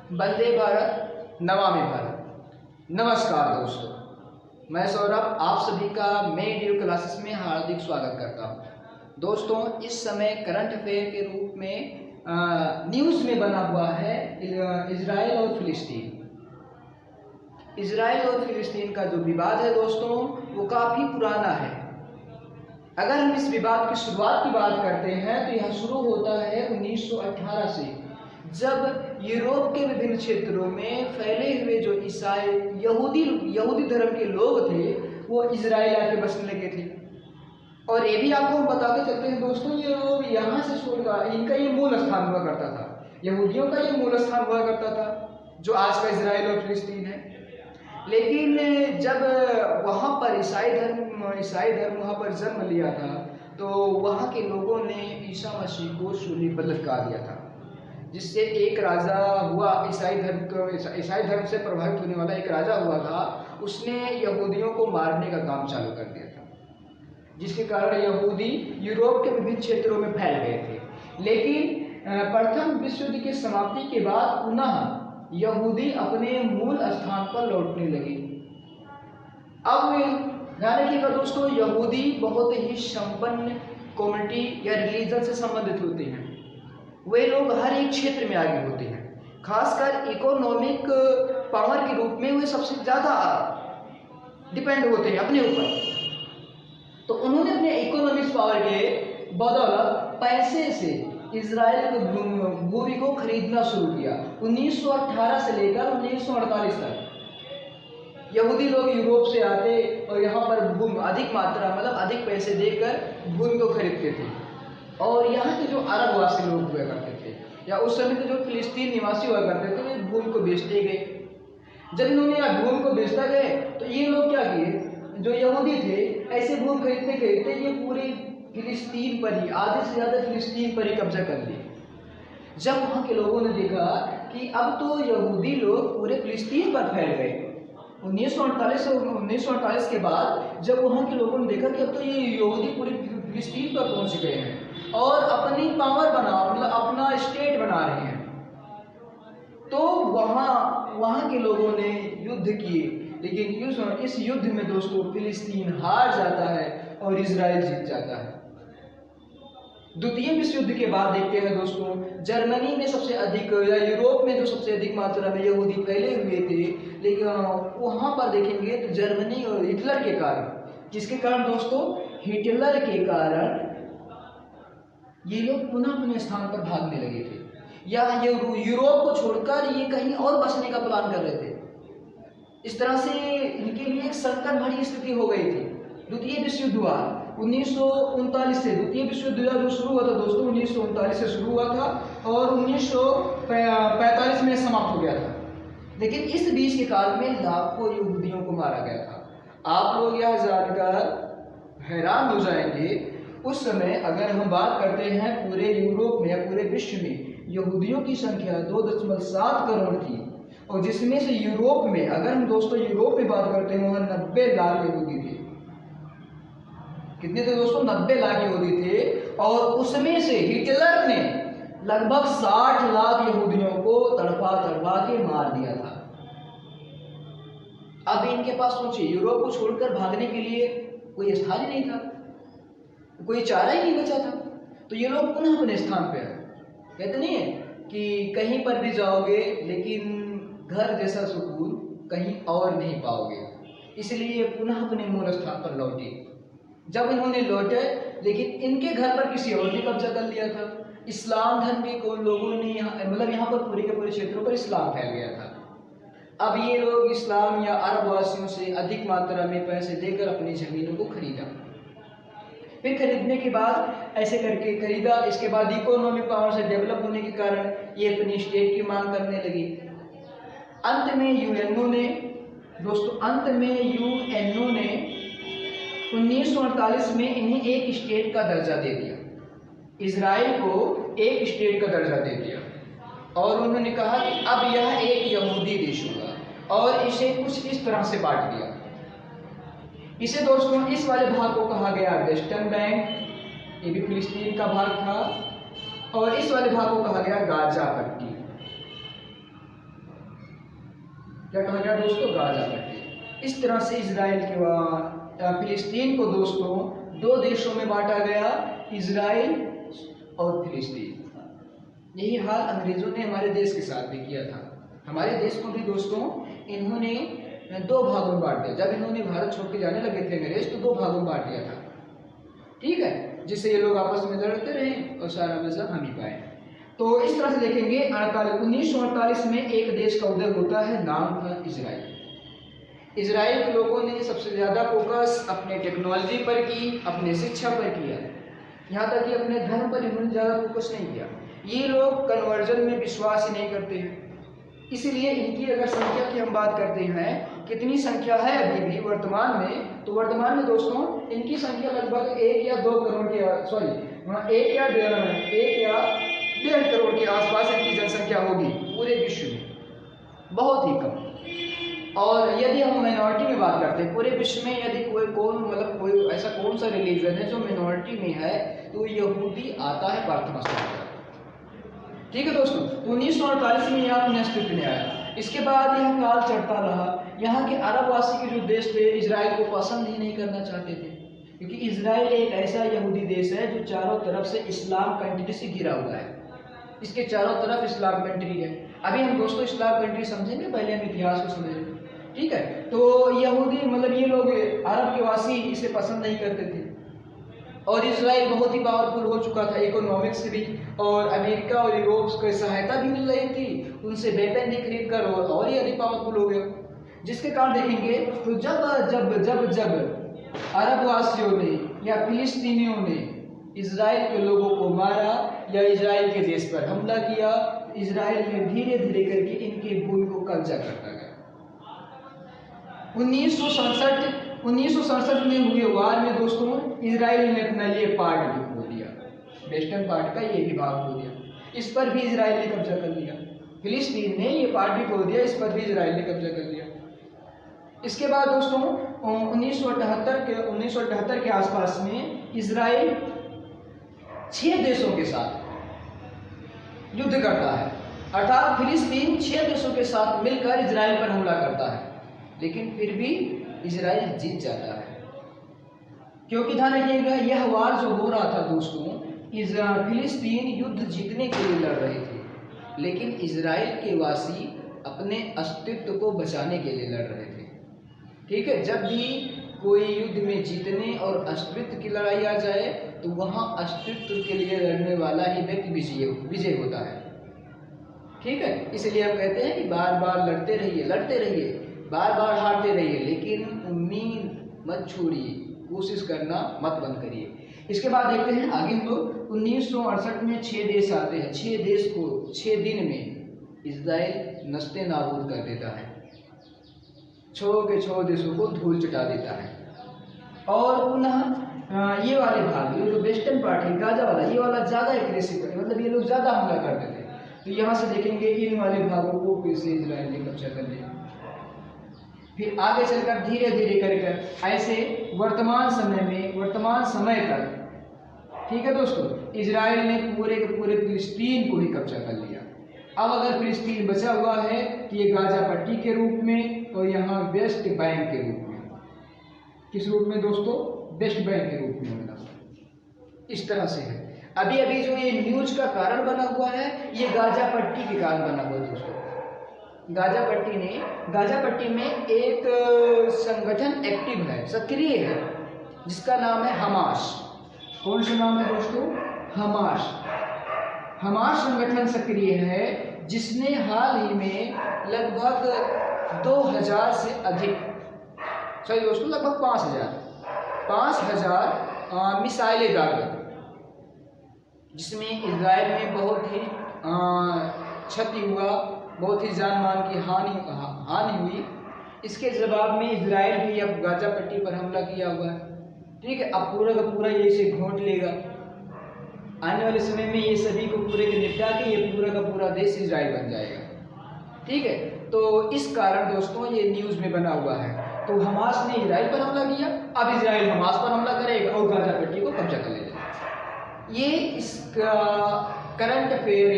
वंदे भारत, नमामि भारत। नमस्कार दोस्तों, मैं सौरभ आप सभी का मेरी ड्यू क्लासेस में हार्दिक स्वागत करता हूं। दोस्तों, इस समय करंट अफेयर के रूप में न्यूज़ में बना हुआ है इजराइल और फिलिस्तीन। इजराइल और फिलिस्तीन का जो विवाद है दोस्तों, वो काफ़ी पुराना है। अगर हम इस विवाद की शुरुआत की बात करते हैं तो यह शुरू होता है 1918 से, जब यूरोप के विभिन्न क्षेत्रों में फैले हुए जो ईसाई यहूदी धर्म के लोग थे वो इजराइल आके बसने लगे थे। और ये भी आपको हम बताते चलते हैं दोस्तों, ये लोग यहाँ से छोड़कर इनका ये मूल स्थान हुआ करता था, यहूदियों का ये मूल स्थान हुआ करता था जो आज का इजराइल और फिलिस्तीन है। लेकिन जब वहाँ पर ईसाई धर्म वहाँ पर जन्म लिया था तो वहाँ के लोगों ने ईसा मसीह को सूली पर लटका दिया था, जिससे एक राजा हुआ ईसाई धर्म से प्रभावित होने वाला एक राजा हुआ था। उसने यहूदियों को मारने का काम चालू कर दिया था, जिसके कारण यहूदी यूरोप के विभिन्न क्षेत्रों में फैल गए थे। लेकिन प्रथम विश्व युद्ध की समाप्ति के बाद पुनः यहूदी अपने मूल स्थान पर लौटने लगे। अब ध्यान रखिएगा दोस्तों, यहूदी बहुत ही संपन्न कम्युनिटी या रिलीजन से संबंधित होते हैं। वे लोग हर एक क्षेत्र में आगे होते हैं, खासकर इकोनॉमिक पावर के रूप में वे सबसे ज़्यादा डिपेंड होते हैं अपने ऊपर। तो उन्होंने अपने इकोनॉमिक पावर के बदौलत पैसे से इजराइल के भूमि को खरीदना शुरू किया। 1918 से लेकर 1948 तक यहूदी लोग यूरोप से आते और यहाँ पर अधिक मात्रा अधिक पैसे देकर भूमि को खरीदते थे। और यहाँ के जो अरबवासी लोग हुआ करते थे या उस समय के जो फिलिस्तीन निवासी हुआ करते थे, वे भूमि को बेचते गए। जब इन्होंने भूमि को बेचता गए तो ये लोग क्या किए, जो यहूदी थे, ऐसे भूमि खरीदते ये पूरी फिलिस्तीन पर ही, आधे से ज़्यादा फिलिस्तीन पर ही कब्जा कर लिए। जब वहाँ के लोगों ने देखा कि अब तो यहूदी लोग पूरे फिलिस्तीन पर फैल गए, 1948 के बाद जब वहाँ के लोगों ने देखा कि अब तो ये यहूदी पूरे फिलिस्तीन पर पहुँच गए हैं और अपनी पावर अपना स्टेट बना रहे हैं, तो वहाँ के लोगों ने युद्ध किए। लेकिन इस युद्ध में दोस्तों फिलिस्तीन हार जाता है और इजराइल जीत जाता है। द्वितीय विश्व युद्ध के बाद देखते हैं दोस्तों, जर्मनी में सबसे अधिक या यूरोप में जो सबसे अधिक मात्रा में यहूदी फैले हुए थे, लेकिन वहाँ पर देखेंगे तो जर्मनी और हिटलर के कारण, जिसके कारण दोस्तों हिटलर के कारण ये लोग पुनः अपने स्थान पर भागने लगे थे, या ये यूरोप को छोड़कर ये कहीं और बसने का प्लान कर रहे थे। इस तरह से इनके लिए एक संकट भरी स्थिति हो गई थी। द्वितीय विश्व युद्ध हुआ 1939 से, द्वितीय विश्व युद्ध जो शुरू हुआ था दोस्तों 1939 से शुरू हुआ था और 1945 में समाप्त हो गया था। लेकिन इस बीच के काल में लाखों यहूदियों को मारा गया था। आप लोग यह जानकर हैरान हो जाएंगे, उस समय अगर हम बात करते हैं पूरे यूरोप में या पूरे विश्व में यहूदियों की संख्या 2.7 करोड़ थी, और जिसमें से यूरोप में, अगर हम दोस्तों यूरोप में बात करते हैं, वहाँ 90 लाख यहूदी थे। कितने थे दोस्तों? 90 लाख यहूदी थे। और उसमें से हिटलर ने लगभग 60 लाख यहूदियों को तड़पा के मार दिया था। अब इनके पास सोचिए, यूरोप को छोड़कर भागने के लिए कोई स्थान ही नहीं था, कोई चारा ही नहीं बचा था। तो ये लोग पुनः अपने स्थान पे आए। कहते नहीं है कि कहीं पर भी जाओगे लेकिन घर जैसा सुकून कहीं और नहीं पाओगे, इसलिए पुनः अपने मूल स्थान पर लौटे। जब इन्होंने लौटे, लेकिन इनके घर पर किसी और ने कब्जा कर लिया था। इस्लाम धर्म के लोगों ने यहाँ पर पूरे के पूरे क्षेत्रों पर इस्लाम फैल गया था। अब ये लोग इस्लाम या अरब वासियों से अधिक मात्रा में पैसे देकर अपनी जमीनों को खरीदा। फिर खरीदने के बाद ऐसे करके खरीदा, इसके बाद इकोनॉमिक पावर से डेवलप होने के कारण ये अपनी स्टेट की मांग करने लगी। अंत में यूएनओ ने 1948 में इन्हें एक स्टेट का दर्जा दे दिया, इजराइल को एक स्टेट का दर्जा दे दिया। और उन्होंने कहा कि अब यह एक यहूदी देश होगा और इसे कुछ इस तरह से बांट दिया। इसे दोस्तों इस वाले भाग को कहा गया वेस्टर्न बैंक, ये भी फिलिस्तीन का भाग था, और इस वाले भाग को कहा गया गाजा पट्टी। क्या कहा गया दोस्तों, गाजा पट्टी। इस तरह से इजराइल के फिलिस्तीन को दोस्तों दो देशों में बांटा गया, इजराइल और फिलिस्तीन। यही हाल अंग्रेजों ने हमारे देश के साथ भी किया था। हमारे देश को भी दोस्तों इन्होंने दो भागों में बांट दिया। जब इन्होंने भारत छोड़ के जाने लगे थे अंग्रेज, तो दो भागों में बांट दिया था, ठीक है, जिससे ये लोग आपस में लड़ते रहे और सारा मजा हम ही पाए। तो इस तरह से देखेंगे 1948 में एक देश का उदय होता है, नाम था इजराइल। इजराइल के लोगों ने सबसे ज़्यादा फोकस अपने टेक्नोलॉजी पर की, अपने शिक्षा पर किया, यहाँ तक कि अपने धर्म पर इन्होंने ज़्यादा फोकस नहीं किया। ये लोग कन्वर्जन में विश्वास ही नहीं करते हैं, इसीलिए इनकी अगर संख्या की हम बात करते हैं, कितनी संख्या है अभी भी वर्तमान में, तो वर्तमान में दोस्तों इनकी संख्या लगभग 1 या 2 करोड़ के 1 या 1.5 करोड़ के आसपास इनकी जनसंख्या होगी पूरे विश्व में, बहुत ही कम। और यदि हम माइनॉरिटी में बात करते हैं, पूरे विश्व में यदि कोई ऐसा कौन सा रिलीजन है जो माइनॉरिटी में है, तो यहूदी आता है प्रथम स्थान पर, ठीक है दोस्तों। 1948 में यह अपने अस्तित्व में आया। इसके बाद यह काल चढ़ता रहा। यहाँ के अरबवासी के जो देश थे इजराइल को पसंद ही नहीं करना चाहते थे, क्योंकि इजराइल एक ऐसा यहूदी देश है जो चारों तरफ से इस्लाम कंट्री से घिरा हुआ है। इसके चारों तरफ इस्लाम कंट्री है। अभी हम दोस्तों इस्लाम कंट्री समझेंगे, पहले हम इतिहास को समझेंगे, ठीक है। तो यहूदी ये लोग अरब के वासी इसे पसंद नहीं करते थे, और इजराइल बहुत ही पावरफुल हो चुका था इकोनॉमिक्स से भी, और अमेरिका और यूरोप की सहायता भी मिल रही थी, उनसे वेपन भी खरीद कर और ही अधिक पावरफुल हो गया। जिसके कारण देखेंगे तो जब अरब वासियों ने या फिलिस्तीनियों ने इजराइल के लोगों को मारा या इजराइल के देश पर हमला किया, इजराइल ने धीरे धीरे करके इनकी भूमि को कब्जा करता गया। 1967 में हुए वार में दोस्तों इजराइल ने अपना ये पार्ट भी खो दिया, वेस्टर्न पार्ट का ये भी भाग खो दिया, इस पर भी इजराइल ने कब्जा कर लिया। फिलिस्तीन ने ये पार्ट भी खो दिया, इस पर भी इजराइल ने कब्जा कर लिया। इसके बाद दोस्तों 1978 के आसपास में इजराइल 6 देशों के साथ युद्ध करता है, अर्थात फिलिस्तीन 6 देशों के साथ मिलकर इजराइल पर हमला करता है, लेकिन फिर भी इजराइल जीत जाता है। क्योंकि ध्यान रखिएगा, यह वार जो हो रहा था दोस्तों, फिलिस्तीन युद्ध जीतने के लिए लड़ रहे थे, लेकिन इजराइल के वासी अपने अस्तित्व को बचाने के लिए लड़ रहे थे, ठीक है। जब भी कोई युद्ध में जीतने और अस्तित्व की लड़ाई आ जाए, तो वहाँ अस्तित्व के लिए लड़ने वाला ही व्यक्ति विजय होता है, ठीक है। इसलिए हम कहते हैं कि बार बार लड़ते रहिए, बार बार हारते रहिए, लेकिन उम्मीद मत छोड़िए, कोशिश करना मत बंद करिए। इसके बाद देखते हैं आगे हम लोग 1968 में 6 देश आते हैं। 6 देश को 6 दिन में इजराइल नस्ते नाबूद कर देता है, 6 देशों को धूल चटा देता है। और पुनः ये वाले भाग, ये जो वेस्टर्न पार्ट है गाजा वाला, ये वाला ज़्यादा एग्रेसिव है, ये लोग ज़्यादा हमला करते थे। तो यहाँ से देखेंगे इन वाले भागों को फिर से इजराइल ने कब्जा कर लिया। फिर आगे चलकर धीरे धीरे कर ऐसे वर्तमान समय तक, ठीक है दोस्तों, इजराइल ने पूरे के पूरे फिलिस्तीन को ही कब्जा कर लिया। अब अगर फिलिस्तीन बचा हुआ है तो ये गाजा पट्टी के रूप में और यहाँ वेस्ट बैंक के रूप में, किस रूप में दोस्तों, वेस्ट बैंक के रूप में होगा, इस तरह से है। अभी अभी जो ये न्यूज का कारण बना हुआ है, ये गाजा पट्टी के कारण बना हुआ है दोस्तों। गाजा पट्टी में एक संगठन एक्टिव है, सक्रिय है, जिसका नाम है हमास। कौन सा नाम है दोस्तों, हमास संगठन सक्रिय है, जिसने हाल ही में लगभग 2000 से अधिक, सही दोस्तों, लगभग 5000 मिसाइलें दागी, जिसमें इजराइल में बहुत ही क्षति हुआ, बहुत ही जान मान की हानि हुई। इसके जवाब में इजराइल भी अब गाजा पट्टी पर हमला किया हुआ है, ठीक है। अब पूरा का पूरा ये इसे घोंट लेगा। आने वाले समय में ये सभी को पूरे के निपटा के ये पूरा का पूरा देश इजराइल बन जाएगा, ठीक है। तो इस कारण दोस्तों ये न्यूज़ में बना हुआ है। तो हमास ने इजराइल पर हमला किया, अब इजराइल हमास पर हमला करेगा और गाजा पट्टी को कब्जा कर लेगा। ये इसका करंट अफेयर